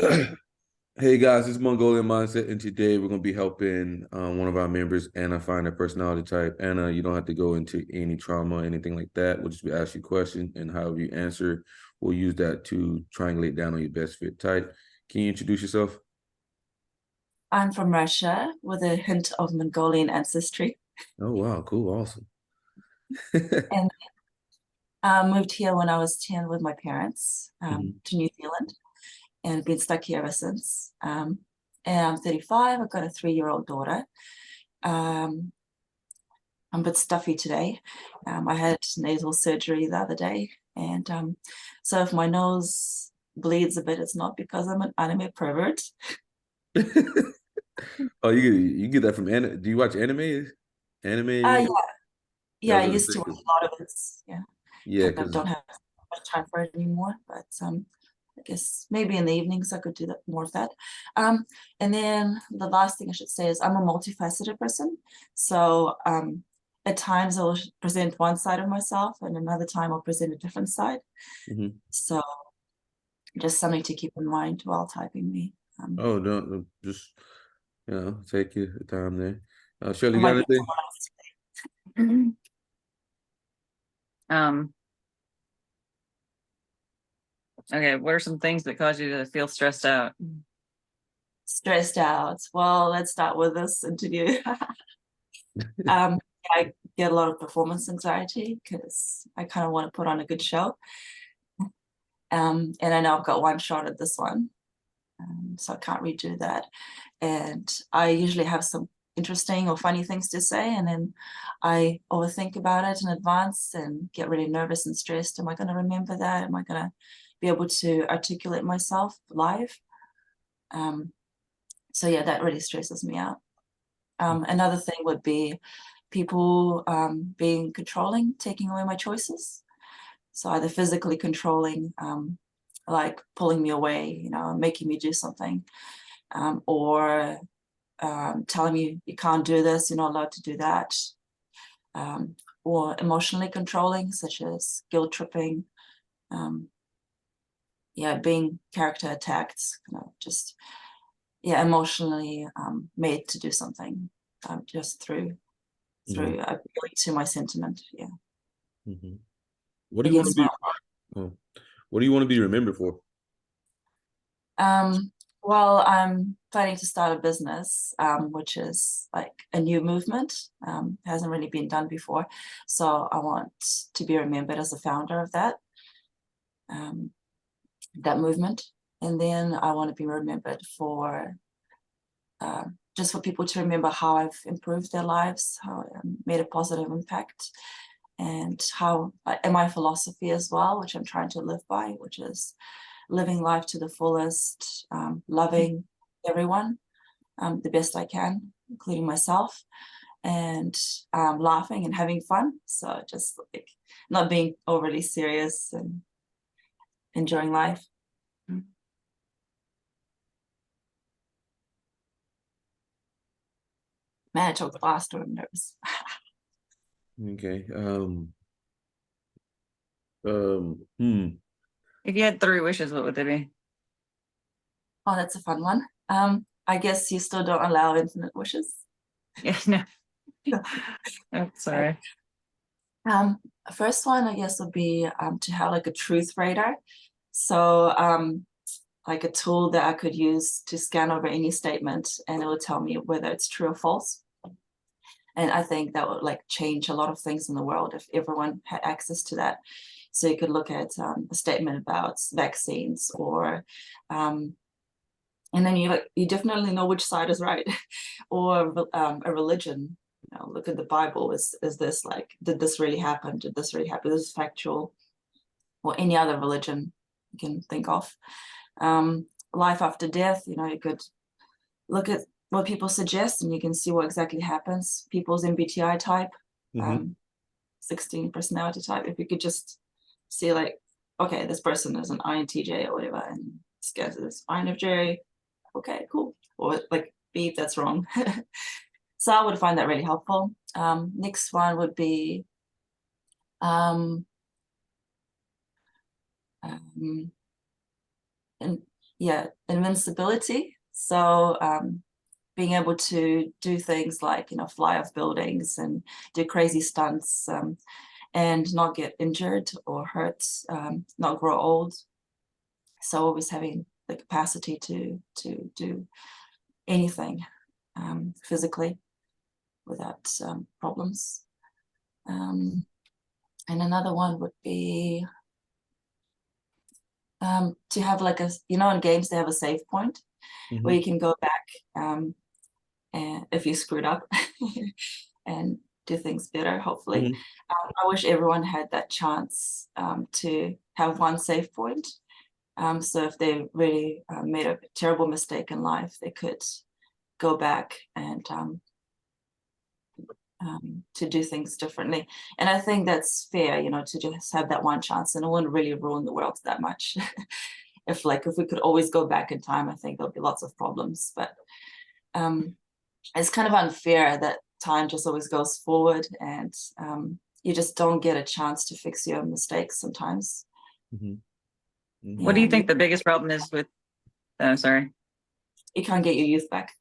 Hey guys, it's Mongolian Mindset, and today we're going to be helping one of our members, Anna, find her personality type. Anna, you don't have to go into any trauma or anything like that. We'll just be asking you a question, and however you answer, we'll use that to triangulate down on your best fit type. Can you introduce yourself? I'm from Russia with a hint of Mongolian ancestry, Oh wow, cool, awesome. and moved here when I was 10 with my parents Mhm. to New Zealand, and been stuck here ever since. And I'm 35. I've got a 3-year-old daughter. Um, I'm a bit stuffy today. I had nasal surgery the other day, and so if my nose bleeds a bit, it's not because I'm an anime pervert. Oh, you get that from anime? Do you watch anime? Anime? Yeah, Yeah, yeah. I I was gonna used say to watch 'cause- a lot of it. Yeah, yeah, kind of because don't have much time for it anymore, but I guess maybe in the evenings I could do that more of that. Um, and then the last thing I should say is I'm a multifaceted person. So at times I'll present one side of myself, and another time I'll present a different side. So just something to keep in mind while typing me. oh no, just take your time there. Shelley, I you got might be anything? Mhm. Um, okay, what are some things that cause you to feel stressed out? stressed out. Well, let's start with this interview. um, I get a lot of performance anxiety because I kind of want to put on a good show. And I know I've got one shot at this one, so I can't redo that. And I usually have some interesting or funny things to say, and then I overthink about it in advance and get really nervous and stressed. Am I going to remember that? Am I going to be able to articulate myself live? Um, so yeah, that really stresses me out. Another thing would be people being controlling, taking away my choices. So either physically controlling, like pulling me away, making me do something, or telling me you can't do this, you're not allowed to do that, um, or emotionally controlling, such as guilt tripping, um, yeah, being character attacked, just yeah, emotionally made to do something just through Hmm. appealing to my sentiment. Yeah, Hmm. What do you want to against my be? Oh, what do you want to be remembered for? Um, well, I'm planning to start a business, which is like a new movement. Hasn't really been done before. So I want to be remembered as the founder of um, that movement. And then I want to be remembered for just for people to remember how I've improved their lives, how I made a positive impact, and how and my philosophy as well, which I'm trying to live by, which is living life to the fullest, loving everyone the best I can, including myself, and laughing and having fun. So just like not being overly serious and enjoying life. Man, I talked fast when I'm nervous. Okay. Hmm. If you had three wishes, what would they be? Oh, that's a fun one. I guess you still don't allow infinite wishes. Yeah, no, I'm sorry. Um, First one, I guess, would be to have like a truth radar. So, like a tool that I could use to scan over any statement and it would tell me whether it's true or false. And I think that would like change a lot of things in the world if everyone had access to that. So you could look at a statement about vaccines or and then you definitely know which side is right or a religion. Look at the Bible. Is this like, did this really happen? Did this really happen? This is factual, or any other religion you can think of. Life after death, you could look at what people suggest and you can see what exactly happens. People's MBTI type, Hmm. um, 16 personality type. If you could just see like, okay, this person is an INTJ or whatever, and this guy is infj. Okay, cool. Or like Beebe, that's wrong. So I would find that really helpful. Next one would be um, um, and yeah, invincibility. So being able to do things like, fly off buildings and do crazy stunts, and not get injured or hurt, not grow old. So always having the capacity to do anything physically without problems. And another one would be to have like in games they have a save point where you can go back and if you screwed up and do things better, hopefully. I wish everyone had that chance to have one save point. So if they really made a terrible mistake in life, they could go back and to do things differently. And I think that's fair, to just have that one chance, and it wouldn't really ruin the world that much. If we could always go back in time, I think there'll be lots of problems. But it's kind of unfair that time just always goes forward, and you just don't get a chance to fix your mistakes sometimes. What do you think the biggest problem is with, sorry? You can't get your youth back.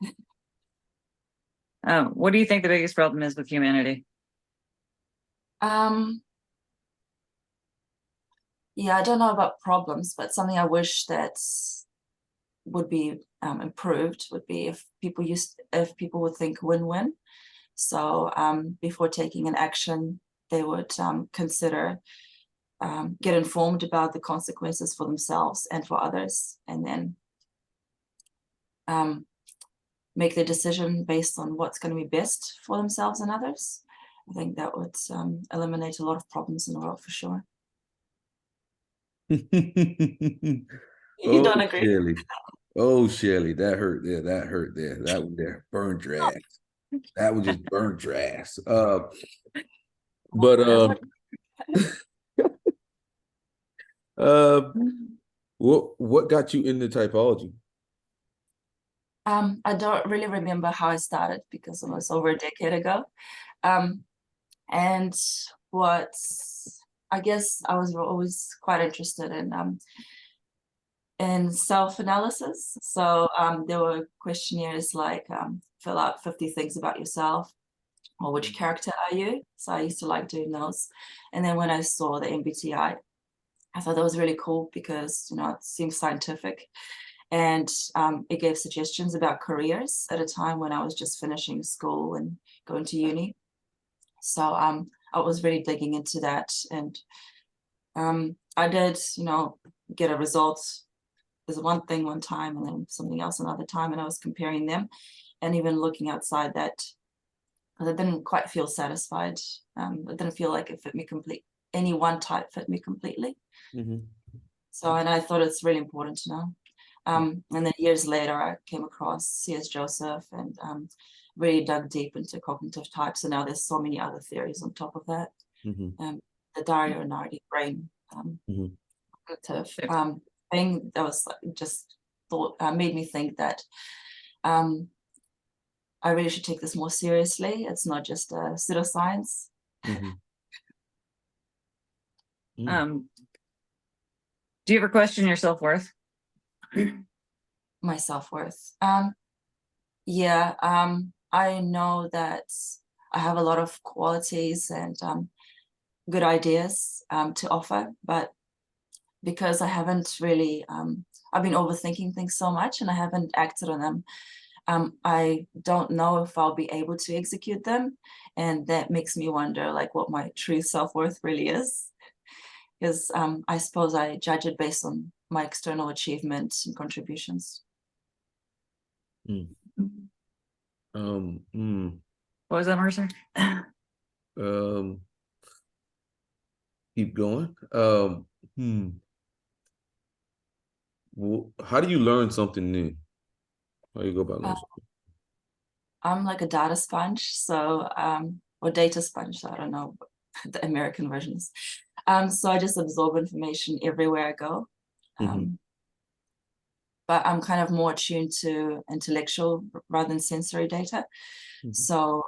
What do you think the biggest problem is with humanity? Yeah, I don't know about problems, but something I wish that would be improved would be if people would think win-win. So before taking an action, they would consider, get informed about the consequences for themselves and for others, and then make their decision based on what's going to be best for themselves and others. I think that would eliminate a lot of problems in the world for sure. You don't agree? Shelley. Oh, Shelley, that hurt there. That hurt there. That one there burned your ass. That one just burned your ass. What got you into typology? I don't really remember how I started because it was over a decade ago. And what I guess I was always quite interested in self-analysis. So there were questionnaires like fill out 50 things about yourself, or which character are you? So I used to like doing those. And then when I saw the MBTI, I thought that was really cool because, it seems scientific. And it gave suggestions about careers at a time when I was just finishing school and going to uni. So I was really digging into that. And I did, get a result. There's one thing one time and then something else another time, and I was comparing them and even looking outside that, because I didn't quite feel satisfied. It didn't feel like it fit me complete. Any one type fit me completely. So, and I thought it's really important to know. And then years later, I came across C.S. Joseph and really dug deep into cognitive types. And now there's so many other theories on top of that. The Dario Nardi brain cognitive thing that was just made me think that I really should take this more seriously. It's not just a pseudoscience. Do you ever question your self-worth? My self-worth. Yeah, I know that I have a lot of qualities and good ideas to offer, but because I haven't really, I've been overthinking things so much and I haven't acted on them, I don't know if I'll be able to execute them. And that makes me wonder like what my true self-worth really is. Because I suppose I judge it based on my external achievement and contributions. What was that, Mercer? Keep going. How do you learn something new? How do you go about learning something? I'm like a data sponge, so or data sponge, so I don't know what the American version is. So I just absorb information everywhere I go. But I'm kind of more attuned to intellectual rather than sensory data. So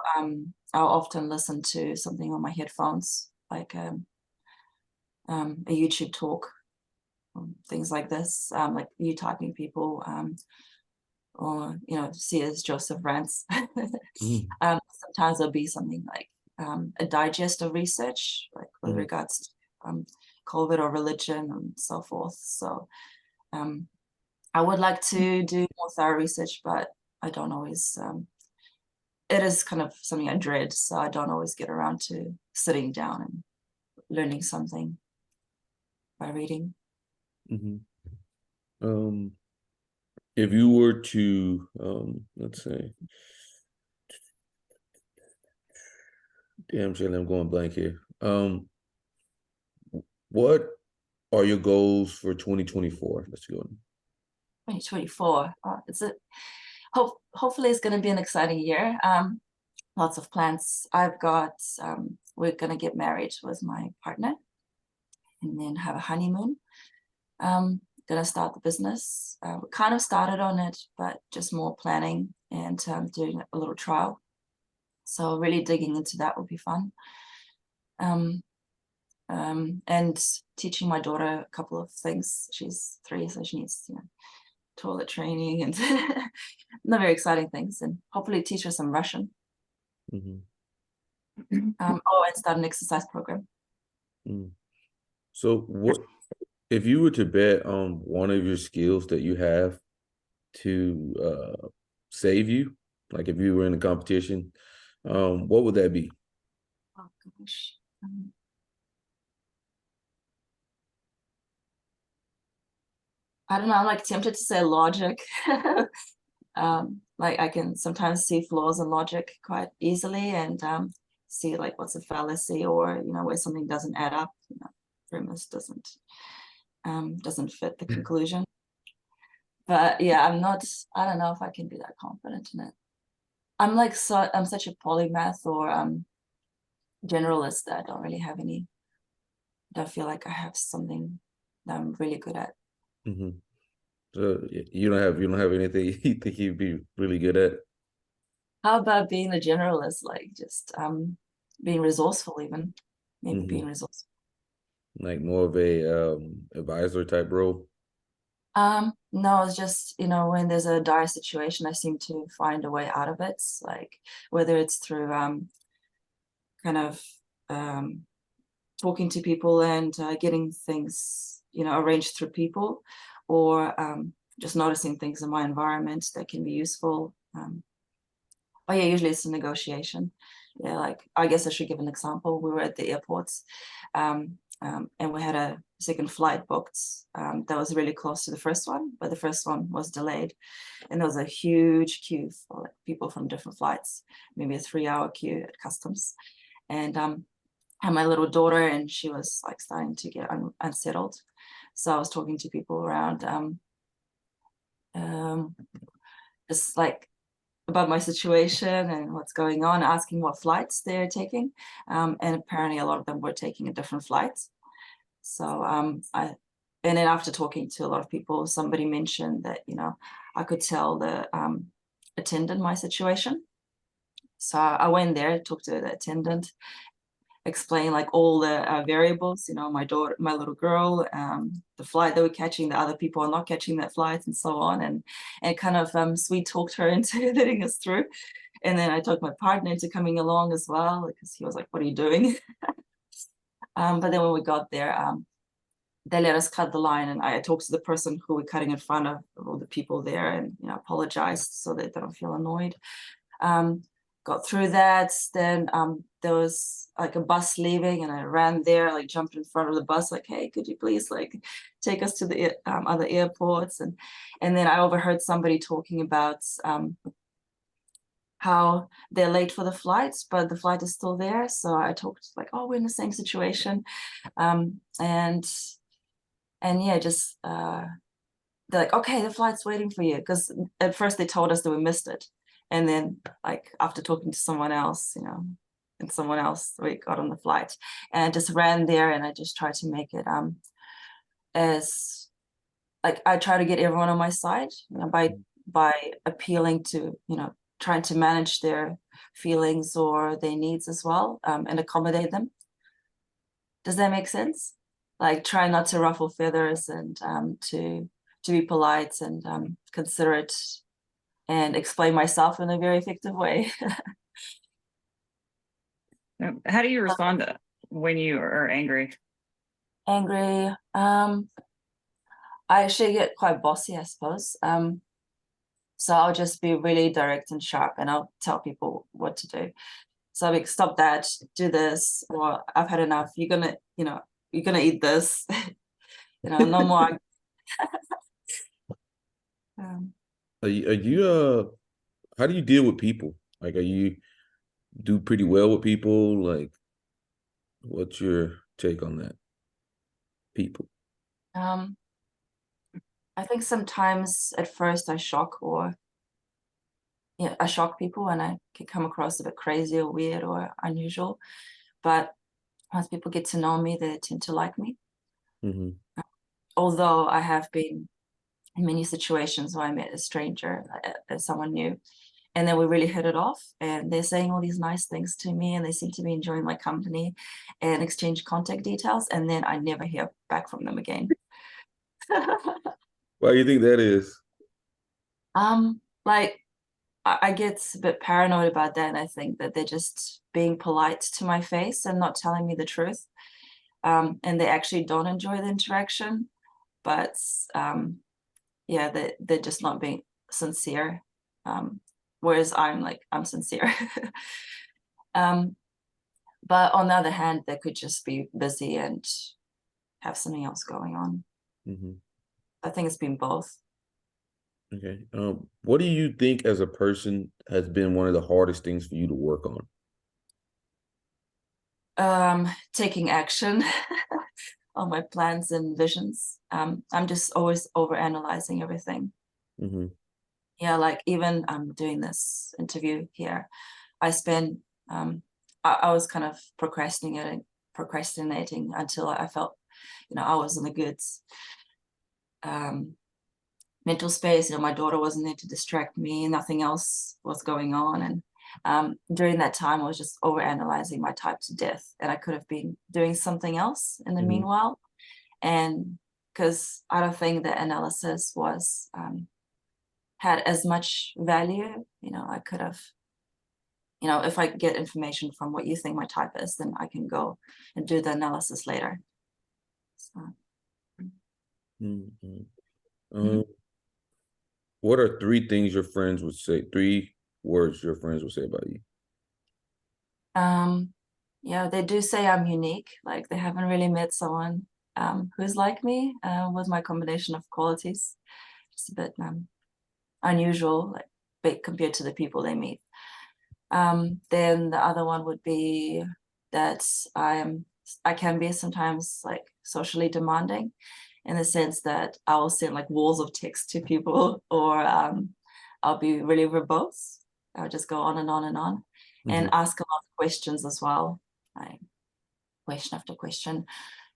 I'll often listen to something on my headphones, like a YouTube talk, things like this, like you typing people, or see as Joseph Rance. Sometimes there'll be something like a digest of research, like with regards to COVID or religion and so forth. So I would like to do more thorough research, but I don't always. It is kind of something I dread, so I don't always get around to sitting down and learning something by reading. If you were to, let's say, damn, Shelley, I'm going blank here. What are your goals for 2024? Let's go. 2024. Hopefully it's going to be an exciting year. Lots of plans. I've got, we're going to get married with my partner and then have a honeymoon. Going to start the business. We kind of started on it, but just more planning and doing a little trial. So really digging into that would be fun. And teaching my daughter a couple of things. She's 3, so she needs, toilet training and not very exciting things, and hopefully teach her some Russian. And start an exercise program. So what if you were to bet on one of your skills that you have to save you, like if you were in a competition, what would that be? Oh gosh. I don't know, I'm like tempted to say logic. Like I can sometimes see flaws in logic quite easily, and see like what's a fallacy, or where something doesn't add up, premise doesn't fit the conclusion. But yeah, I don't know if I can be that confident in it. I'm such a polymath or generalist that I don't really have any. I don't feel like I have something that I'm really good at. So you don't have anything you think you'd be really good at? How about being a generalist, like just being resourceful, even maybe being resourceful. Like more of a advisor type role? No, it's just, when there's a dire situation, I seem to find a way out of it. Like whether it's through kind of talking to people and getting things, arranged through people, or just noticing things in my environment that can be useful. Oh yeah, usually it's a negotiation. Yeah, like I guess I should give an example. We were at the airports, and we had a second flight booked that was really close to the first one, but the first one was delayed, and there was a huge queue for like, people from different flights, maybe a 3-hour queue at customs, and I had my little daughter, and she was like starting to get unsettled, so I was talking to people around, just like about my situation and what's going on, asking what flights they're taking, and apparently a lot of them were taking a different flight. So and then after talking to a lot of people, somebody mentioned that I could tell the attendant my situation. So I went there, talked to the attendant, explain like all the variables, my daughter, my little girl, the flight they were catching, the other people are not catching that flight, and so on, and kind of sweet talked her into letting us through. And then I talked my partner into coming along as well, because he was like, what are you doing? But then when we got there, they let us cut the line, and I talked to the person who we're cutting in front of all the people there, and apologized so that they don't feel annoyed. Got through that, then there was like a bus leaving, and I ran there, like jumped in front of the bus, like, hey, could you please like take us to the other airports? And then I overheard somebody talking about how they're late for the flights, but the flight is still there. So I talked like, oh, we're in the same situation, and yeah, just they're like, okay, the flight's waiting for you, because at first they told us that we missed it. And then like after talking to someone else, and someone else, we got on the flight, and I just ran there, and I just tried to make it as like, I try to get everyone on my side, by appealing to, trying to manage their feelings or their needs as well, and accommodate them. Does that make sense? like try not to ruffle feathers and to be polite and considerate and explain myself in a very effective way. How do you respond when you are angry? Angry. I actually get quite bossy, I suppose. So I'll just be really direct and sharp, and I'll tell people what to do. So I'll be, stop that, do this, or I've had enough. You're gonna eat this. No more. Are you how do you deal with people? Like, are you do pretty well with people? Like, what's your take on that? People. I think sometimes at first I shock people, and I can come across a bit crazy or weird or unusual. But once people get to know me, they tend to like me. Mm-hmm. Although I have been in many situations where I met a stranger, someone new, and then we really hit it off, and they're saying all these nice things to me, and they seem to be enjoying my company and exchange contact details, and then I never hear back from them again. Why do you think that is? Like I get a bit paranoid about that, and I think that they're just being polite to my face and not telling me the truth. And they actually don't enjoy the interaction, but yeah, they're just not being sincere. Whereas I'm sincere. But on the other hand, they could just be busy and have something else going on. Mm-hmm. I think it's been both. Okay. What do you think as a person has been one of the hardest things for you to work on? Taking action on my plans and visions. I'm just always overanalyzing everything. Mm-hmm. Yeah, like even I'm doing this interview here. I was kind of procrastinating until I felt, I was in a good mental space. My daughter wasn't there to distract me, nothing else was going on. And during that time, I was just overanalyzing my type to death, and I could have been doing something else in the meanwhile. And because I don't think the analysis was had as much value, I could have, if I get information from what you think my type is, then I can go and do the analysis later. So. What are 3 things your friends would say? 3 words your friends would say about you? Yeah, they do say I'm unique. Like they haven't really met someone who's like me with my combination of qualities. Just a bit unusual, like big compared to the people they meet. Then the other one would be that I can be sometimes like socially demanding, in the sense that I will send like walls of text to people, or I'll be really verbose. I'll just go on and on and on, and ask a lot of questions as well, like question after question.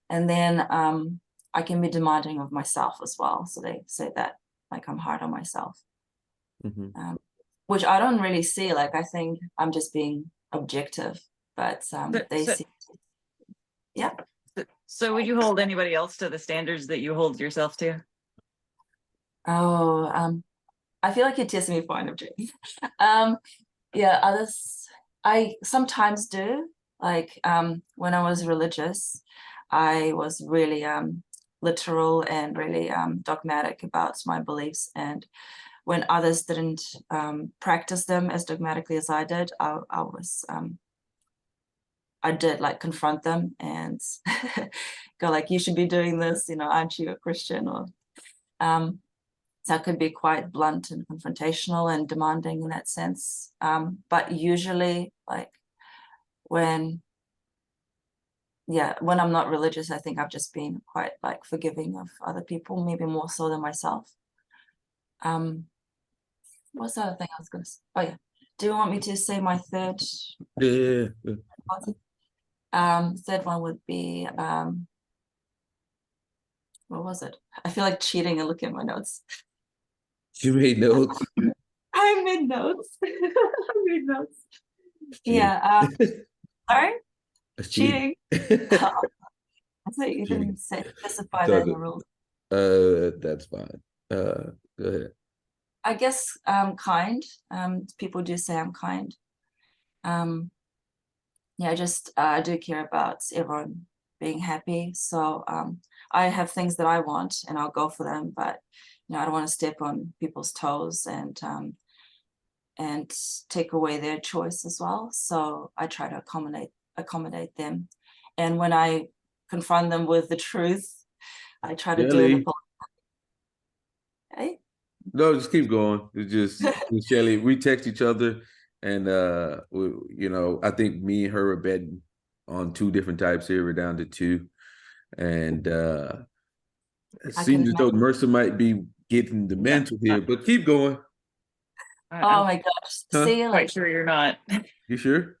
And then I can be demanding of myself as well. So they say that like I'm hard on myself, which I don't really see. Like I think I'm just being objective, but they see. Yeah. So would you hold anybody else to the standards that you hold yourself to? Oh, I feel like you're testing me for INFJ. Yeah, others, I sometimes do. Like when I was religious, I was really literal and really dogmatic about my beliefs. And when others didn't practice them as dogmatically as I did, I did like confront them and go like, you should be doing this, aren't you a Christian? Or so I could be quite blunt and confrontational and demanding in that sense. But usually like when I'm not religious, I think I've just been quite like forgiving of other people, maybe more so than myself. What's the other thing I was gonna say? Oh yeah. Do you want me to say my third? Yeah. Third one would be what was it? I feel like cheating and looking at my notes. You made notes. I made notes. I made notes. Yeah. Sorry? That's Cheating. I thought you didn't specify that in the Doesn't. rules. That's fine. Go ahead. I guess kind. People do say I'm kind. Yeah, I do care about everyone being happy. So I have things that I want and I'll go for them, but I don't want to step on people's toes and take away their choice as well. So I try to accommodate them. And when I confront them with the truth, I try to do it. Hey? No, just keep going. It's just Shelley. We text each other, and I think me and her are betting on 2 different types here. We're down to 2, and it seems as though Mercer might be getting the mantle here. But keep going. Oh my gosh! See, I'm quite sure you're not. You sure?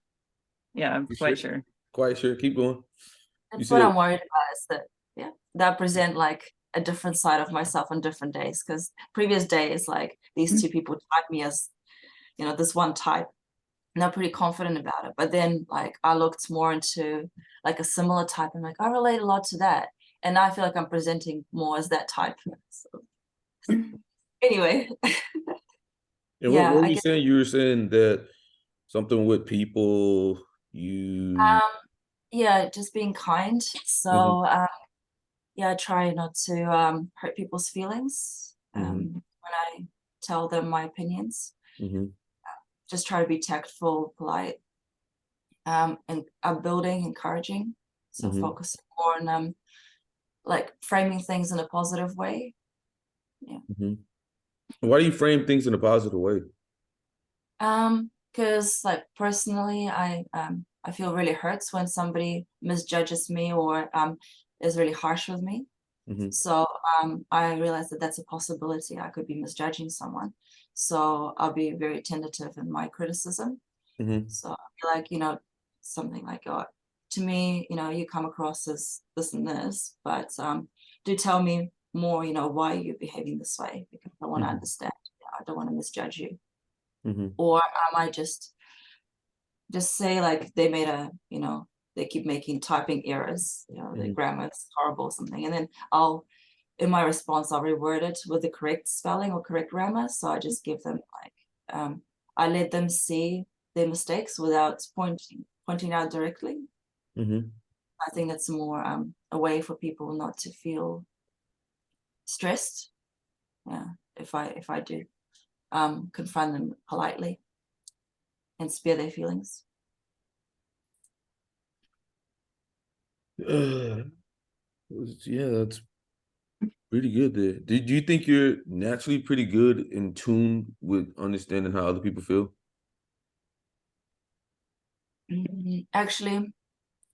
Yeah, I'm quite sure. Quite sure. Keep going. That's what I'm worried about is that that present like a different side of myself on different days, because previous days like these 2 people type me as this one type and I'm pretty confident about it, but then like I looked more into like a similar type and like I relate a lot to that and I feel like I'm presenting more as that type. So anyway. And what were you saying? You were saying that something with people yeah, just being kind. So I try not to hurt people's feelings when I tell them my opinions. Just try to be tactful, polite, and upbuilding, encouraging. So focusing more on like framing things in a positive way. Yeah. Why do you frame things in a positive way? Because like personally, I feel really hurts when somebody misjudges me or is really harsh with me. So I realized that that's a possibility. I could be misjudging someone. So I'll be very tentative in my criticism. So I feel like, something like, oh, to me, you come across as this and this, but do tell me more, why you're behaving this way, because I want to understand. I don't want to misjudge you. Or I might just say like they made they keep making typing errors, the grammar is horrible or something. And then in my response, I'll reword it with the correct spelling or correct grammar. So I just give them like, I let them see their mistakes without pointing out directly. I think that's more a way for people not to feel stressed. Yeah, if I do confront them politely and spare their feelings. Yeah, that's pretty good there. Did you think you're naturally pretty good in tune with understanding how other people feel? Actually,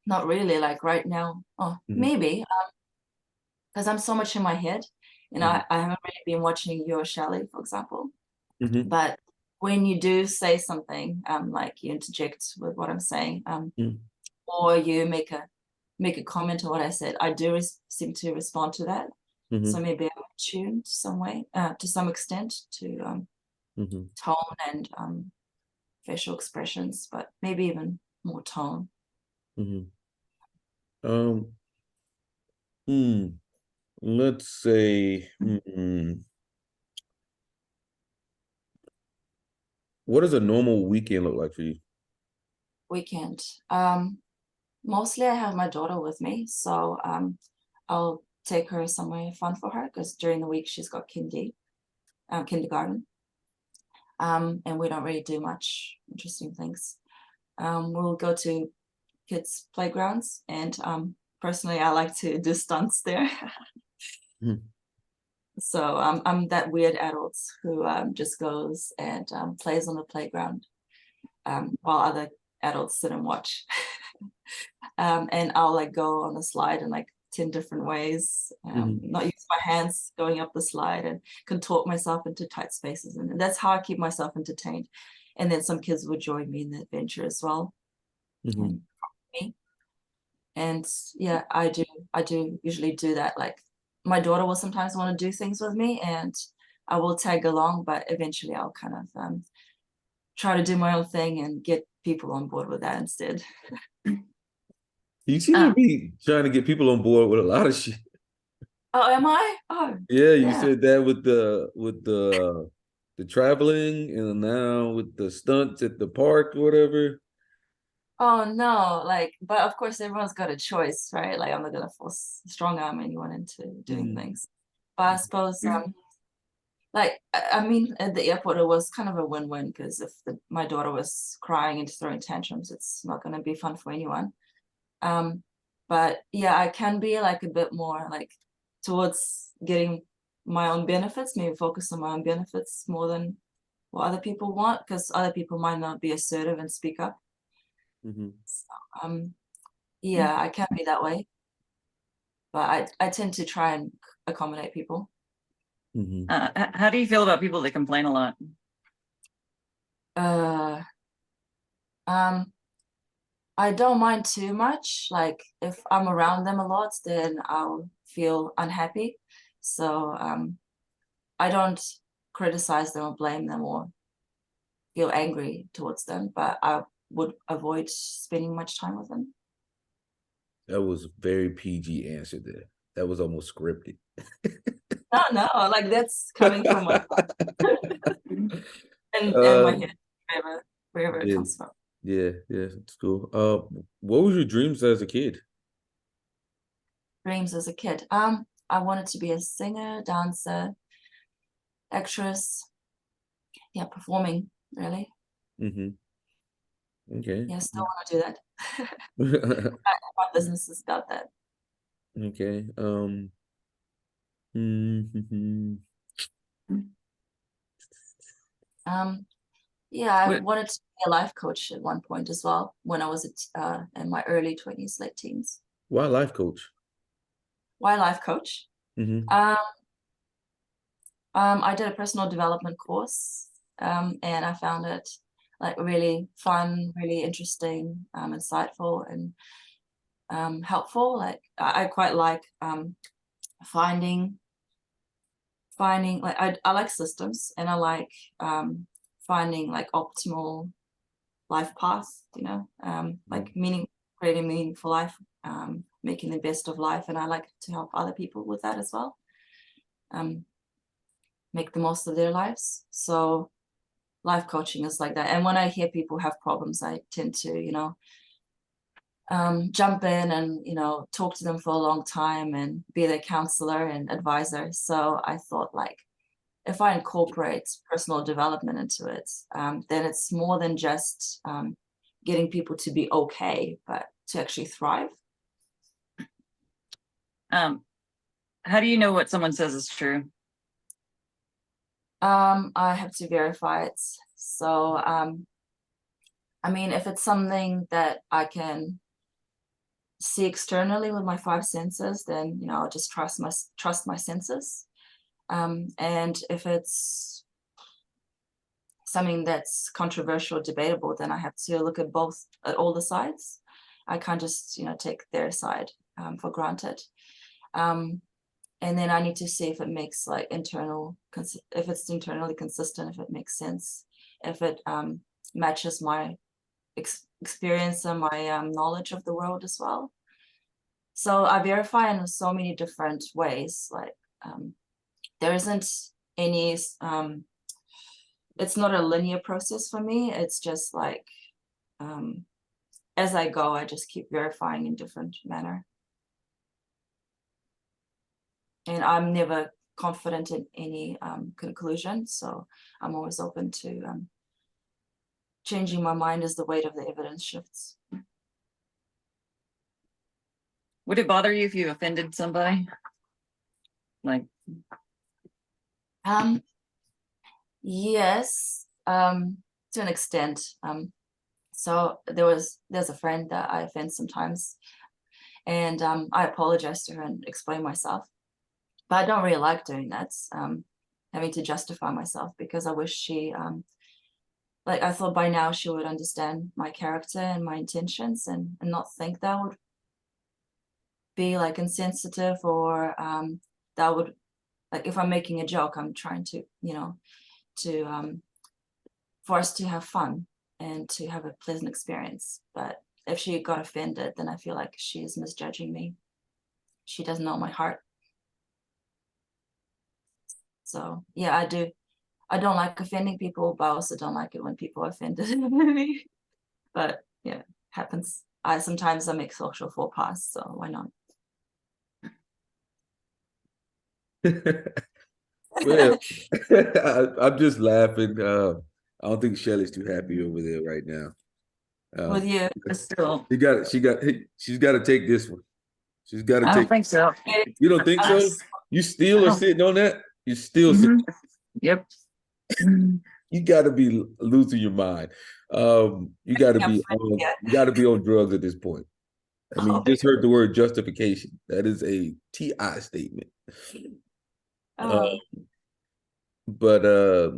not really. Like right now, maybe because I'm so much in my head, and I haven't really been watching your Shelley, for example. But when you do say something, like you interject with what I'm saying, or you make a comment on what I said, I do seem to respond to that. So maybe I'm attuned some way, to some extent, to tone and facial expressions, but maybe even more tone. Let's say, what does a normal weekend look like for you? Weekend. Mostly I have my daughter with me, so I'll take her somewhere fun for her because during the week she's got kindergarten. And we don't really do much interesting things. We'll go to kids' playgrounds, and personally I like to do stunts there. So I'm that weird adult who just goes and plays on the playground while other adults sit and watch. And I'll like go on the slide in like 10 different ways, not use my hands going up the slide, and contort myself into tight spaces. And that's how I keep myself entertained. And then some kids would join me in the adventure as well. And yeah, I do usually do that. Like my daughter will sometimes want to do things with me and I will tag along, but eventually I'll kind of try to do my own thing and get people on board with that instead. You seem to be trying to get people on board with a lot of shit. Oh, am I? Oh, Yeah, you yeah. said that with the traveling, and now with the stunts at the park or whatever. Oh no, like, but of course everyone's got a choice, right? Like I'm not gonna force strong arm anyone into doing things. But I suppose like I mean at the airport it was kind of a win-win because if my daughter was crying and throwing tantrums, it's not gonna be fun for anyone. But yeah, I can be like a bit more like towards getting my own benefits, maybe focus on my own benefits more than what other people want, because other people might not be assertive and speak up. So, yeah, I can be that way, but I tend to try and accommodate people. How do you feel about people that complain a lot? I don't mind too much. Like if I'm around them a lot, then I'll feel unhappy. So I don't criticize them or blame them or feel angry towards them, but I would avoid spending much time with them. That was a very PG answer there. That was almost scripted. No, like that's coming from my and my head, wherever it Yeah, comes from. yeah, it's cool. What was your dreams as a kid? Dreams as a kid. I wanted to be a singer, dancer, actress. Yeah, performing, really. Okay. Yeah, still want to do that. My business is about that. Okay. Mhm. Yeah, I What, wanted to be a life coach at one point as well when I was in my early 20s, late teens. Why life coach? Why life coach? Mm-hmm. Um, I did a personal development course, and I found it like really fun, really interesting, insightful, and helpful. Like I quite like finding like I like systems, and I like finding like optimal life path, like creating meaningful life, making the best of life, and I like to help other people with that as well, make the most of their lives. So life coaching is like that. And when I hear people have problems, I tend to jump in and talk to them for a long time and be their counselor and advisor. So I thought, like, if I incorporate personal development into it, then it's more than just getting people to be okay, but to actually thrive. how do you know what someone says is true? I have to verify it. So, I mean, if it's something that I can see externally with my five senses, then I'll just trust my senses. And if it's something that's controversial, debatable, then I have to look at all the sides. I can't just take their side for granted. And then I need to see if it makes like if it's internally consistent, if it makes sense, if it matches my experience and my knowledge of the world as well. So I verify in so many different ways. Like there isn't any it's not a linear process for me. It's just like as I go, I just keep verifying in different manner. And I'm never confident in any conclusion, so I'm always open to changing my mind as the weight of the evidence shifts. Would it bother you if you offended somebody? Like, yes, to an extent. So there's a friend that I offend sometimes, and I apologize to her and explain myself. But I don't really like doing that, having to justify myself, because I wish she, like I thought by now she would understand my character and my intentions and not think that would be like insensitive or that would, like if I'm making a joke, I'm trying to, for us to have fun and to have a pleasant experience. But if she got offended, then I feel like she's misjudging me. She doesn't know my heart. So yeah, I don't like offending people, but I also don't like it when people are offended me. But yeah, happens. Sometimes I make social faux pas, so why not? Well, I'm just laughing. I don't think Shelley's too happy over there right now. With you, But still, She's got to take this one. She's got to I don't take. think so. You don't think so? You still are sitting on that? You still Mhm. sitting. Yep. You got to be losing your mind. You got to be on. You got to be on drugs at this point. I mean, you just heard the word justification. That is a TI statement. But uh,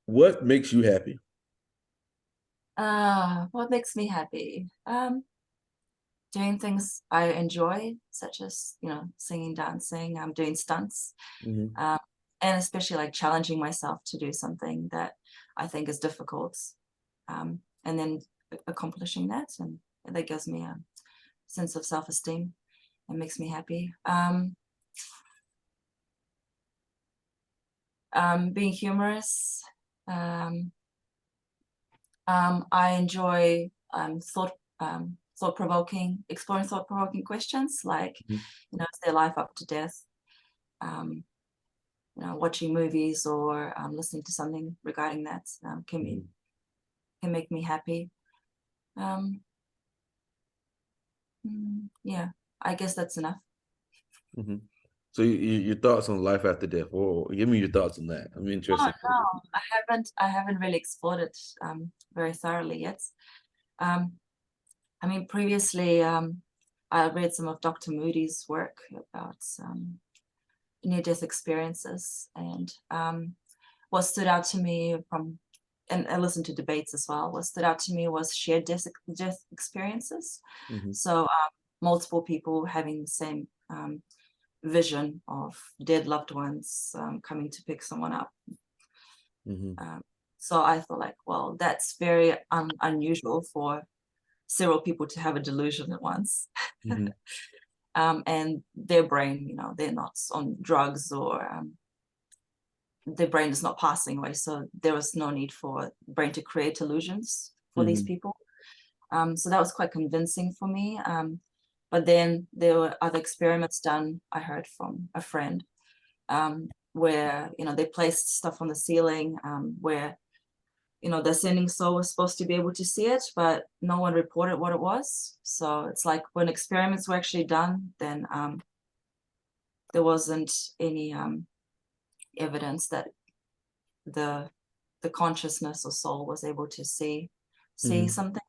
what makes you happy? what makes me happy? Doing things I enjoy, such as, singing, dancing, doing stunts, and especially like challenging myself to do something that I think is difficult, and then accomplishing that, and that gives me a sense of self-esteem and makes me happy. Being humorous. I enjoy exploring thought-provoking questions, like, is their life up to death? Watching movies or listening to something regarding that can make me happy. Yeah, I guess that's enough. So your thoughts on life after death, or give me your thoughts on that. I'm interested. No, I haven't really explored it very thoroughly yet. I mean, previously I read some of Dr. Moody's work about near-death experiences, and what stood out to me and I listened to debates as well, what stood out to me was shared death experiences. So multiple people having the same vision of dead loved ones coming to pick someone up. So I thought, like, well, that's very unusual for several people to have a delusion at once. And their brain, they're not on drugs, or their brain is not passing away, so there was no need for brain to create illusions for these people. So that was quite convincing for me. But then there were other experiments done, I heard from a friend, where they placed stuff on the ceiling, where the ascending soul was supposed to be able to see it, but no one reported what it was. So it's like when experiments were actually done, then there wasn't any evidence that the consciousness or soul was able to see something.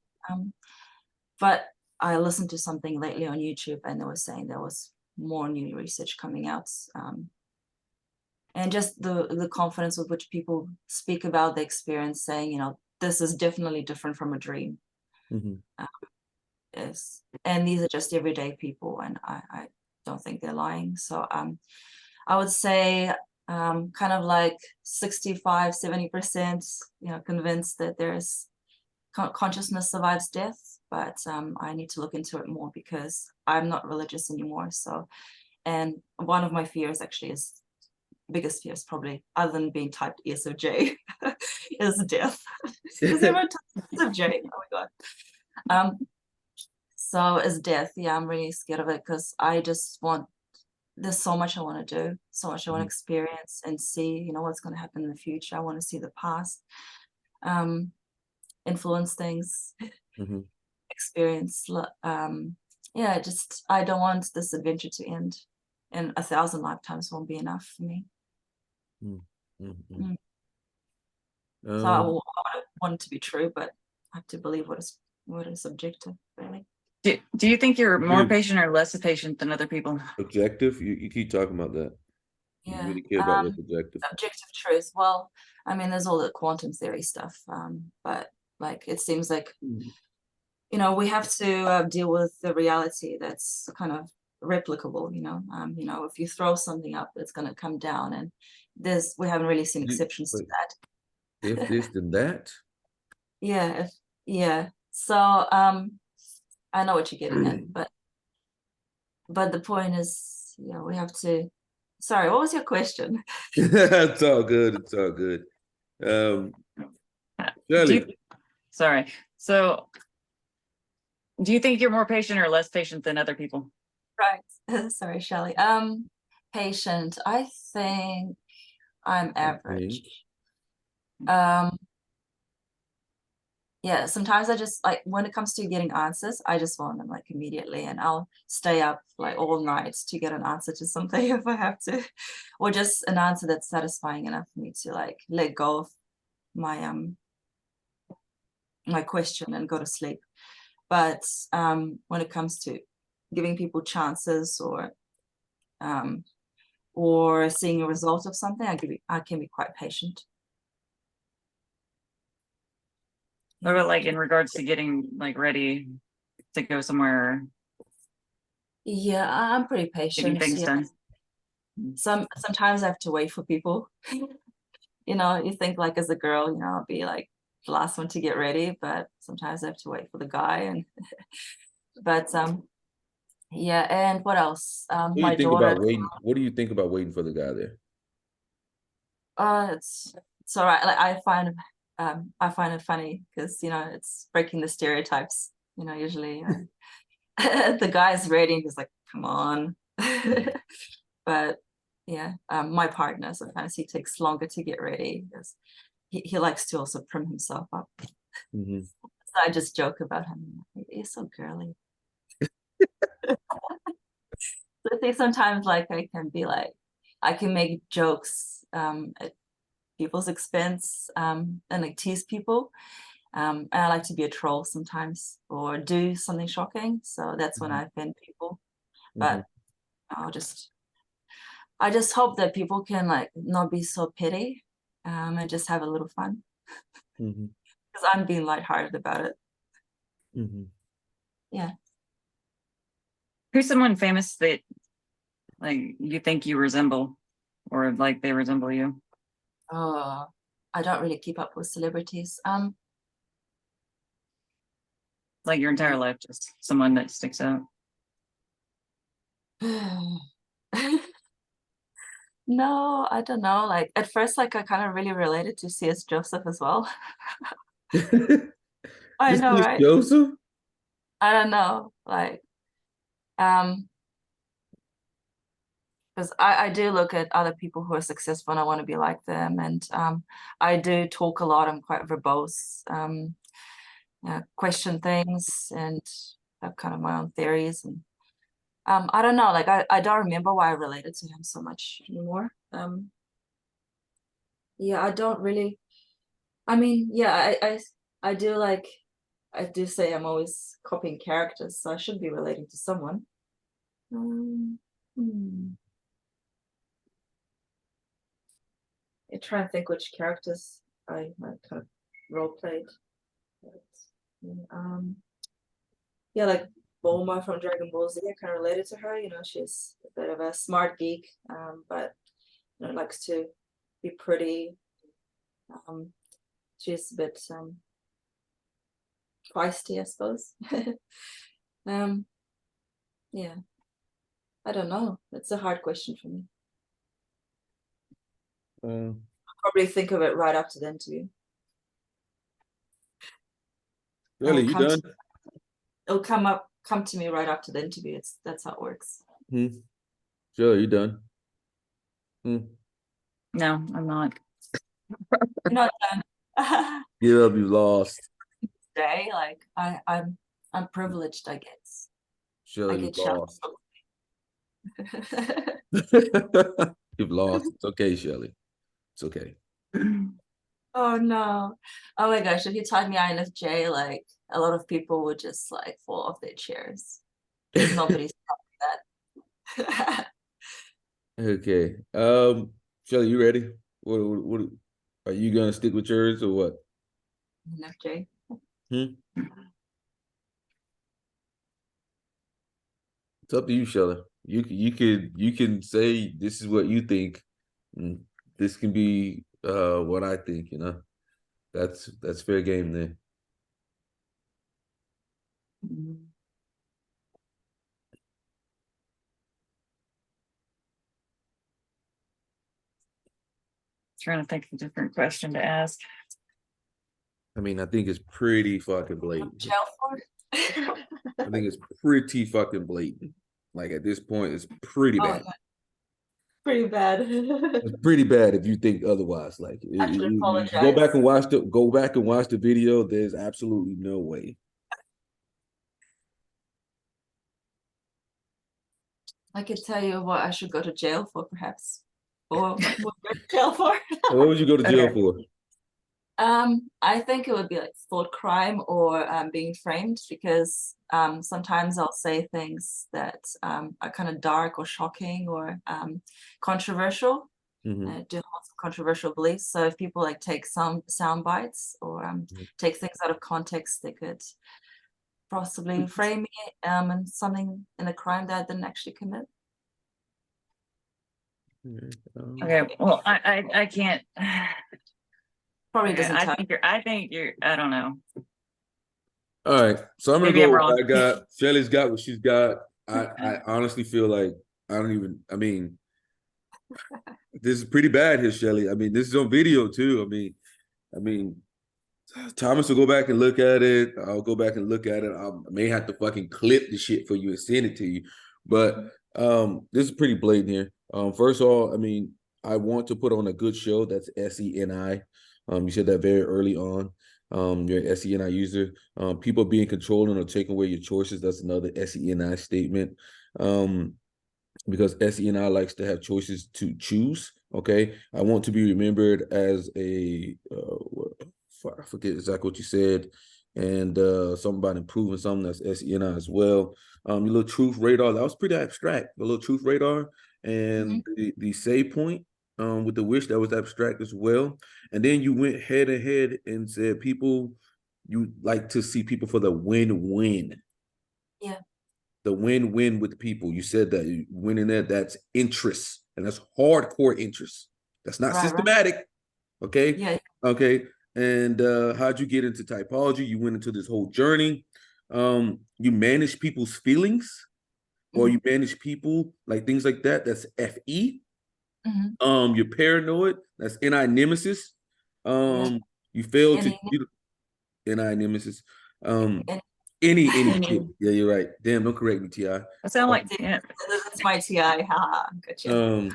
But I listened to something lately on YouTube, and they were saying there was more new research coming out, and just the confidence with which people speak about the experience, saying, this is definitely different from a dream. Yes, and these are just everyday people, and I don't think they're lying. So I would say kind of like 65-70%, convinced that there's consciousness survives death, but I need to look into it more because I'm not religious anymore. So, and one of my fears actually biggest fears probably, other than being typed isfj, is death. Is everyone typed isfj? Oh my god. So is death. Yeah, I'm really scared of it because I just there's so much I want to do, so much I want to experience and see, what's going to happen in the future. I want to see the past, influence things, experience. Yeah, just I don't want this adventure to end, and 1,000 lifetimes won't be enough for me. So I want it to be true, but I have to believe what is objective, really. Do you think you're more patient or less patient than other people? Objective? You keep talking about that. Yeah. You really care about what's objective. Objective truth. Well, I mean, there's all the quantum theory stuff, but like it seems like we have to deal with the reality that's kind of replicable. If you throw something up, it's going to come down, and we haven't really seen exceptions to that. If this, then that. Yeah, yeah. So I know what you're getting at, but the point is, yeah, we have to. Sorry, what was your question? It's all good. It's all good. Do Shelley. sorry. So do you think you're more patient or less patient than other people? Right. Sorry, Shelley. Patient. I think I'm average. Yeah, sometimes I just like when it comes to getting answers, I just want them like immediately, and I'll stay up like all night to get an answer to something if I have to, or just an answer that's satisfying enough for me to like let go of my my question and go to sleep. But when it comes to giving people chances or seeing a result of something, I can be quite patient. What about like in regards to getting like ready to go somewhere? Yeah, I'm pretty patient. Getting things done. Sometimes I have to wait for people. You know, you think like as a girl, you know, I'll be like the last one to get ready, but sometimes I have to wait for the guy. And but yeah, and what else? What do you My think daughter, about waiting? What do you think about waiting for the guy there? it's all right. Like I find it funny because you know it's breaking the stereotypes. You know, usually the guy's ready and he's like, come on. But yeah, my partner, sometimes he takes longer to get ready because he likes to also prim himself up. Mm-hmm. So I just joke about him. You're so girly. So I think sometimes like I can be like, I can make jokes at people's expense and like tease people. And I like to be a troll sometimes or do something shocking. So that's when I offend people. Mm-hmm. But I just hope that people can like not be so petty and just have a little fun. Mm-hmm. Because I'm being lighthearted about it. Mm-hmm. Yeah. Who's someone famous that like you think you resemble or like they resemble you? Oh, I don't really keep up with celebrities. Like your entire life, just someone that sticks out. No, I don't know. Like at first, like I kind of really related to C.S. Joseph as well. I This know, is right? Joseph. I don't know. Like, because I do look at other people who are successful and I want to be like them. And I do talk a lot. I'm quite verbose, question things and have kind of my own theories. And I don't know, like I don't remember why I related to him so much anymore. Yeah, I don't really, I mean, yeah, I do like, I do say I'm always copying characters, so I should be relating to someone. Hmm. I try and think which characters I kind of role played. Yeah, like Bulma from Dragon Ball Z, I kind of related to her. You know, she's a bit of a smart geek, but you know, likes to be pretty. She's a bit feisty, I suppose. Yeah, I don't know. It's a hard question for me. I'll probably think of it right after the interview. Shelley, you done? It'll come to me right after the interview. That's how it works. Shelley, you done? No, I'm not. You're not done. Give up, you lost. Today, like I'm privileged, I guess. Shelley, I you get lost. shouted. You've lost. It's okay, Shelley. It's okay. Oh no. Oh my gosh, if you taught me INFJ, like a lot of people would just like fall off their chairs. Because nobody's taught that. Okay. Shelley, you ready? What are you gonna stick with yours or what? INFJ. It's up to you, Shelley. You can say this is what you think. And this can be what I think, you know. That's fair game then. Trying to think of a different question to ask. I mean, I think it's pretty fucking blatant. Jail for it. I think it's pretty fucking blatant. Like at this point, it's pretty bad. Yeah. Pretty bad. It's pretty bad if you think otherwise. Like Actually apologize. go back and watch the video. There's absolutely no way. I could tell you what I should go to jail for, perhaps. Or what would go to jail for? What would you go to jail for? I think it would be like thought crime or being framed, because sometimes I'll say things that are kind of dark or shocking or controversial. Mhm. I do have lots of controversial beliefs. So if people like take some sound bites or take things out of context, they could possibly frame me in something, in a crime that I didn't actually commit. Okay, well, I can't. Probably doesn't I tell. think you're. I don't know. All right, so I'm gonna Maybe I'm go. wrong. I got Shelley's got what she's got. I honestly feel like I don't even. I mean, this is pretty bad here, Shelley. I mean, this is on video too. I mean, Thomas will go back and look at it. I'll go back and look at it. I may have to fucking clip the shit for you and send it to you. But this is pretty blatant here. First of all, I mean, I want to put on a good show. That's SENI. You said that very early on. You're an SENI user. People being controlling or taking away your choices. That's another SENI statement. Because SENI likes to have choices to choose. Okay, I want to be remembered as a I forget exactly what you said, and something about improving something. That's SENI as well. Your little truth radar, that was pretty abstract. The little truth radar and the save point with the wish, that was abstract as well. And then you went head to head and said people, you like to see people for the win-win. Yeah. The win-win with people. You said that you winning that's interest, and that's hardcore interest. That's not systematic. Right. Okay. Yeah. Okay. And how'd you get into typology? You went into this whole journey. You manage people's feelings, or you manage people, like things like that. That's FE. You're paranoid. That's NI nemesis. You fail to NI nemesis. Any yeah, you're right. Damn, don't correct me, Ti. I sound like that's my Ti. Ha, gotcha.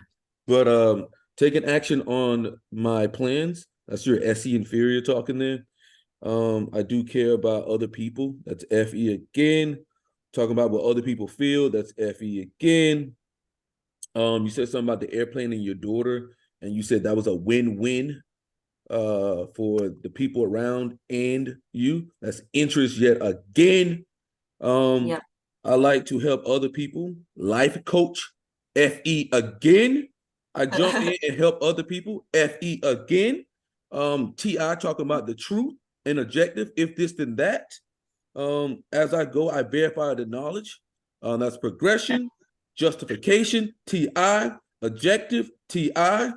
But taking action on my plans. That's your SE inferior talking there. I do care about other people. That's FE again. Talking about what other people feel. That's FE again. You said something about the airplane and your daughter, and you said that was a win-win for the people around and you. That's interest yet again. I like to help other people. Life coach, FE again. I jump in and help other people, FE again. TI talking about the truth and objective, if this then that. As I go, I verify the knowledge. That's progression, justification, TI, objective, TI. I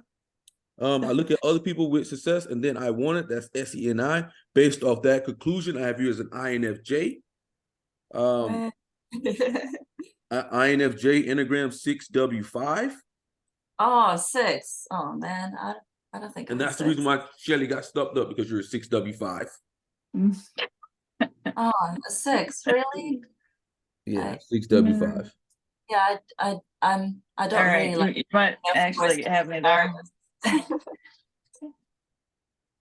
look at other people with success, and then I want it. That's SENI. Based off that conclusion, I have you as an INFJ. INFJ Enneagram 6W5. Oh, 6. Oh man, I don't think. And that's the reason why Shelley got stuffed up, because you're a 6W5. Oh, a 6, really? Yeah, 6W5. Yeah, I don't really like. You might actually have me there. And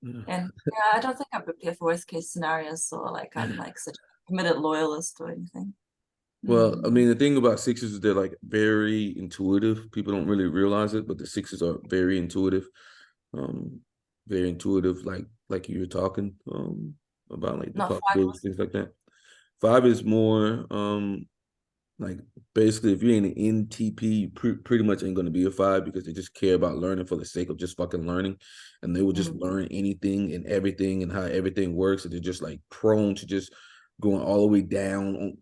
yeah, I don't think I'm prepared for worst case scenarios, or like I'm like such a committed loyalist or anything. Well, I mean, the thing about 6s is they're like very intuitive. People don't really realize it, but the 6s are very intuitive. Very intuitive, like you were talking about, like the possibilities, things like that. 5 is more like basically if you're in an NTP, you pretty much ain't going to be a 5, because they just care about learning for the sake of just fucking learning, and they will just learn anything and everything and how everything works, and they're just like prone to just going all the way down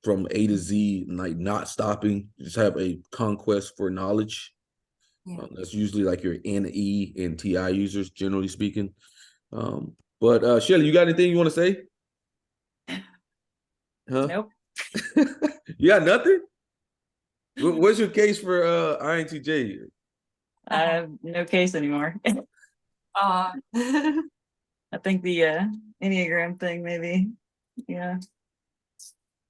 from A to Z and like not stopping. Just have a conquest for knowledge. That's usually like your NE and TI users, generally speaking. But Shelley, you got anything you want to say? Huh? Nope. You got nothing? What's your case for INTJ? I have no case anymore. Uh, I think the Enneagram thing maybe. Yeah.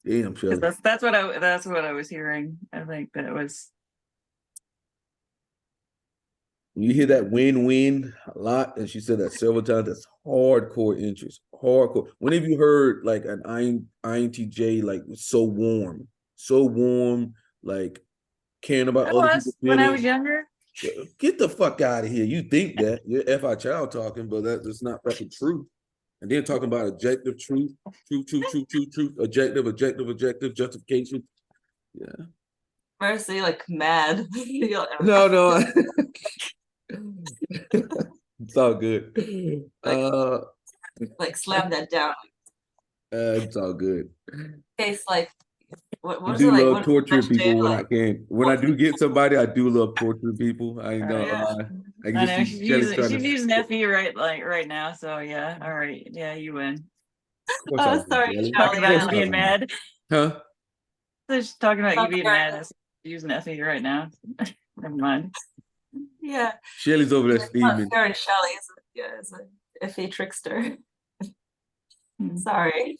Damn, Shelley. Because that's what I was hearing. I think that it was. You hear that win-win a lot, and she said that several times. That's hardcore interest. Hardcore. When have you heard like an INTJ like so warm, like caring about I other was people's when I was feelings? younger. Get the fuck out of here. You think that. You're FI child talking, but that's not fucking true. And then talking about objective truth, truth, objective, justification. Yeah. Mercy, like mad. You're like, No. It's all good. like slam that down. It's all good. Case like what I is it do like? love What torturing is people when I like? can. When I do get somebody, I do love torturing people. I ain't gonna Yeah. lie. I can I just know see Shelley trying she's to. using FE right now. So yeah, all right, yeah, you win. Of course I Oh, do, sorry, Shelley. Talking Shelley. Of about course you I being do. mad. Huh? Just talking about you Not being very- mad. Using FE right now. Never mind. Yeah. Shelley's over there steaming. Very Shelley is a FA trickster. Sorry.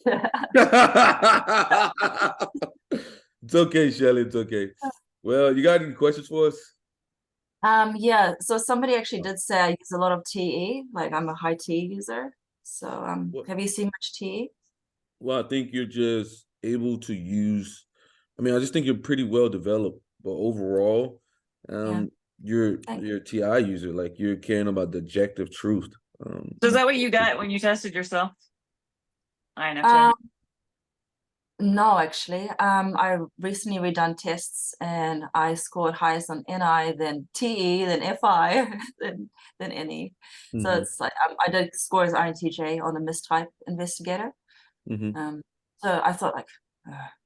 It's okay, Shelley. It's okay. Well, you got any questions for us? Yeah, so somebody actually did say I use a lot of TE, like I'm a high TE user. So have you seen much TE? Well, I think you're just able to use, I just think you're pretty well developed, but overall, you're a TI user, like you're caring about the objective truth. So is that what you got when you tested yourself? INFJ? No, actually. I recently redone tests and I scored highest on NI, then TE, then FI, then NE. So it's like I did score as INTJ on the mistype investigator. So I thought like,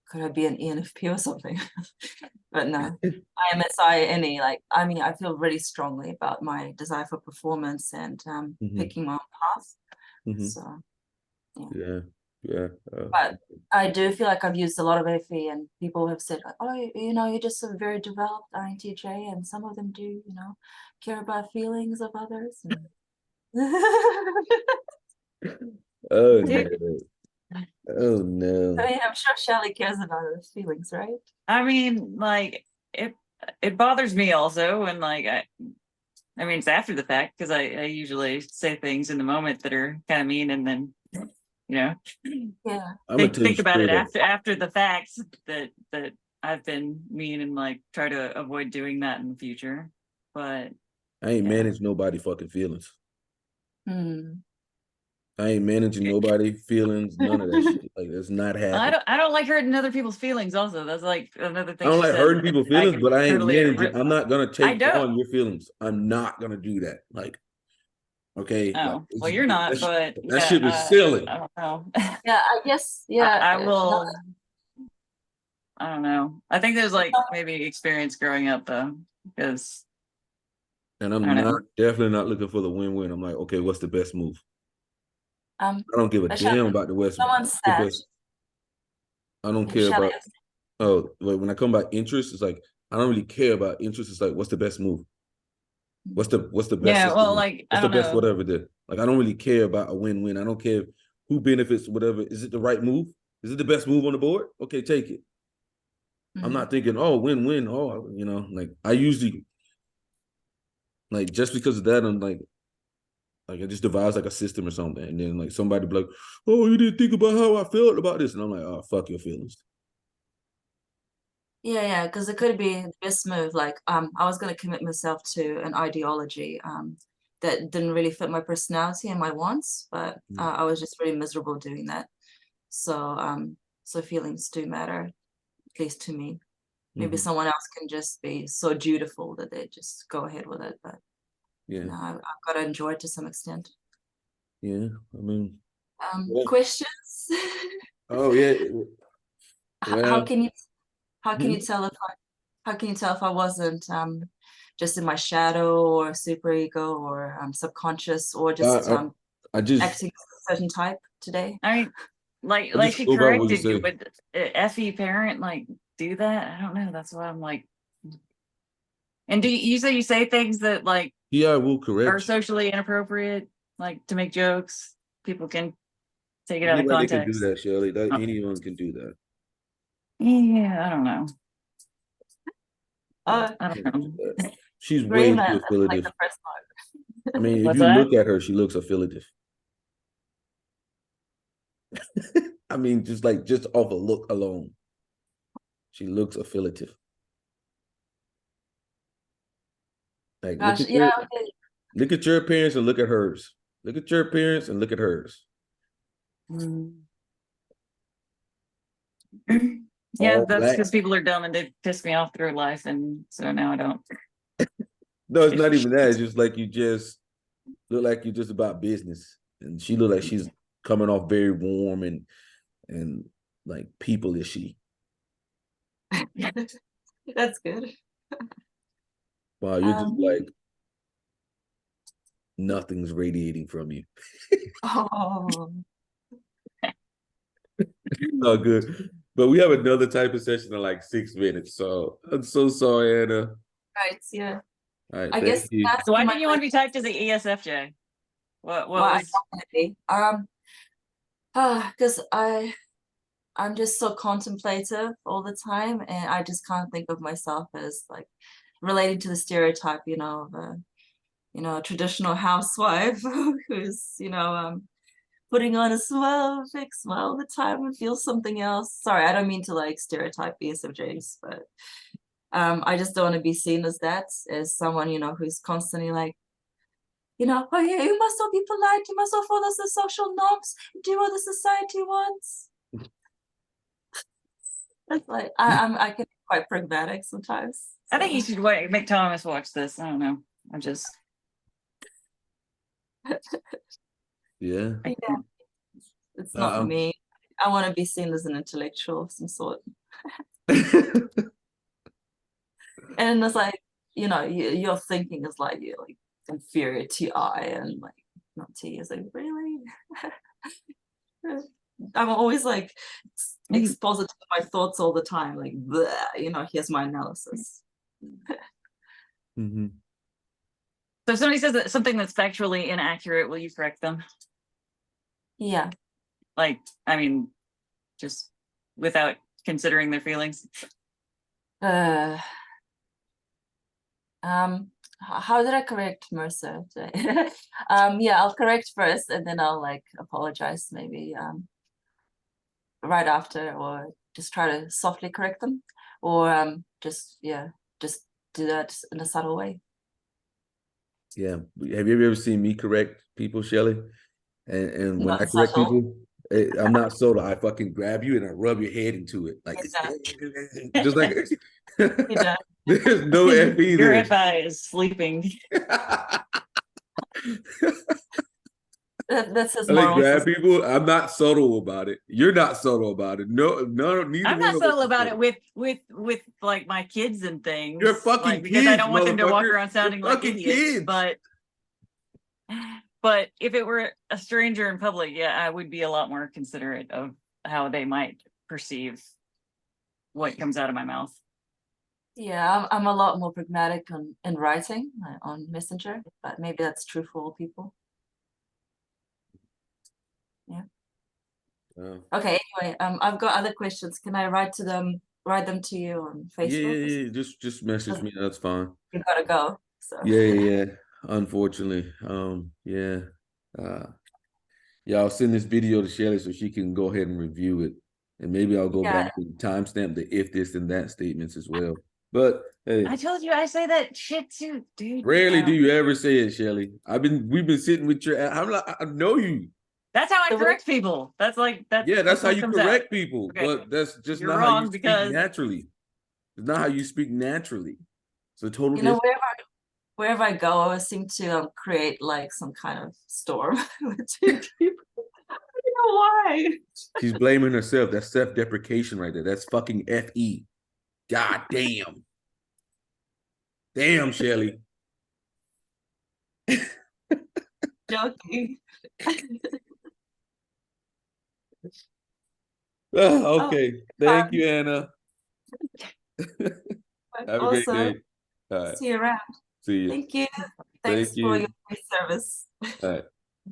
could I be an ENFP or something? But no, IMSI, NE. Like I feel really strongly about my desire for performance and picking my own path. So yeah. But I do feel like I've used a lot of FE and people have said, oh, you're just a very developed INTJ, and some of them do, care about feelings of others. Oh no. Oh no. I'm sure Shelley cares about her feelings, right? Like it bothers me also when like it's after the fact because I usually say things in the moment that are kind of mean and then think about it after the facts that I've been mean and like try to avoid doing that in the future. But I ain't manage nobody fucking feelings. I ain't managing nobody feelings, none of that shit. Like that's not happening. I don't like hurting other people's feelings also. That's like another thing. I don't like hurting people's feelings, but I ain't managing. I'm not gonna take on your feelings. I'm not gonna do that. Like, okay. Oh, well, you're not, but that shit is silly. I don't know. Yeah, I guess. Yeah, I will. I don't know. I think there's like maybe experience growing up though, because. And I'm definitely not looking for the win-win. I'm like, okay, what's the best move? I don't give a damn about the West. I don't care about. Oh, when I come about interest, it's like I don't really care about interest. It's like, what's the best move? What's the best? Yeah, well, like what's the best whatever there? Like I don't really care about a win-win. I don't care who benefits, whatever. Is it the right move? Is it the best move on the board? Okay, take it. I'm not thinking, oh, win-win. Oh, like I usually like just because of that, I'm like I just devise like a system or something, and then like somebody be like, oh, you didn't think about how I felt about this, and I'm like, oh, fuck your feelings. Yeah, because it could be the best move. Like, I was going to commit myself to an ideology that didn't really fit my personality and my wants, but I was just really miserable doing that. So, so feelings do matter, at least to me. Maybe someone else can just be so dutiful that they just go ahead with it, but I've got to enjoy it to some extent. Yeah, questions. Oh yeah. Well, how can you tell if I wasn't just in my shadow or super ego or subconscious or just I just acting as a certain type today. I mean, like just she go by what you corrected you, say. but FE parent like do that? I don't know. That's why I'm like. And do you say things that like Yeah, I will are correct you. socially inappropriate, like to make jokes? People can take it out of Anybody can do context. that, Shelley. That Oh. anyone can do that. Yeah, I don't know. Oh, I don't know. She's way agreement. too That's like affiliative. the first one. I mean, if What's you that? look at her, she looks affiliative. I mean, just off a look alone, she looks affiliative. Like Gosh, yeah, okay. look at your appearance and look at hers. Look at your appearance and look at hers. Yeah, All that's black. because people are dumb and they piss me off through life, and so now I don't. No, it's not even that. It's just like you just look like you're just about business, and she look like she's coming off very warm and like people-ishy. That's good. Wow, you're just like nothing's radiating from you. Oh, No good. But we have another type of session in like 6 minutes. So I'm so sorry, Anna. right, yeah. All right, I thank guess you. that's So why my didn't you want to be typed as an ESFJ? What why I was? don't want to be. Because I'm just so contemplative all the time, and I just can't think of myself as like relating to the stereotype, of a traditional housewife who's, putting on a smile, fake smile all the time and feels something else. Sorry, I don't mean to like stereotype ESFJs, but I just don't want to be seen as that, as someone, who's constantly like, oh yeah, you must all be polite, you must all follow the social norms, do what the society wants. It's like I can be quite pragmatic sometimes. I think you should make Thomas watch this. I don't know. I'm just. Yeah. Yeah, it's not me. I want to be seen as an intellectual of some sort. And it's like, your thinking is like you're like inferior to I and like not T. Is like, really? I'm always like exposited to my thoughts all the time, like bleh, here's my analysis. Mm-hmm. So if somebody says that something that's factually inaccurate, will you correct them? Yeah. Like, I mean, just without considering their feelings. How did I correct Mercer today? Yeah, I'll correct first and then I'll like apologize maybe right after, or just try to softly correct them, or just do that in a subtle way. Yeah. Have you ever seen me correct people, Shelley? And when Not I correct subtle. people, I'm not subtle. I fucking grab you and I rub your head into it. Like just like there's no FE Your there. FI is sleeping. That's his I like moral grab system. people. I'm not subtle about it. You're not subtle about it. No, neither I'm one not of subtle us about it with like my kids and things. You're fucking like, because I kids, don't want them to walk motherfucker. around sounding You're like fucking idiots. kids. But if it were a stranger in public, yeah, I would be a lot more considerate of how they might perceive what comes out of my mouth. Yeah, I'm a lot more pragmatic in writing on Messenger, but maybe that's true for all people. Yeah. Okay. Anyway, I've got other questions. Can I write them to you on Facebook? Yeah. Just message me. That's fine. You gotta go. So Yeah. Unfortunately, yeah. I'll send this video to Shelley so she can go ahead and review it, and maybe I'll go back and timestamp the if this and that statements as well. But hey, I told you I say that shit too, dude. Rarely do you ever say it, Shelley. We've been sitting with your. I know you. That's how I correct people. That's like that. Yeah, that's how you correct out. people. Okay. But that's just You're not wrong how you speak naturally. It's not how you speak naturally. So totally. Wherever I go, I seem to create like some kind of storm between people. I don't know why. She's blaming herself. That's self-deprecation right there. That's fucking FE. God damn. Damn, Shelley. joking. Okay. Thank you, Anna. But Have a great also, day. All right. see you around. See you. Thank you. Thank Thanks for you. your great service. All right.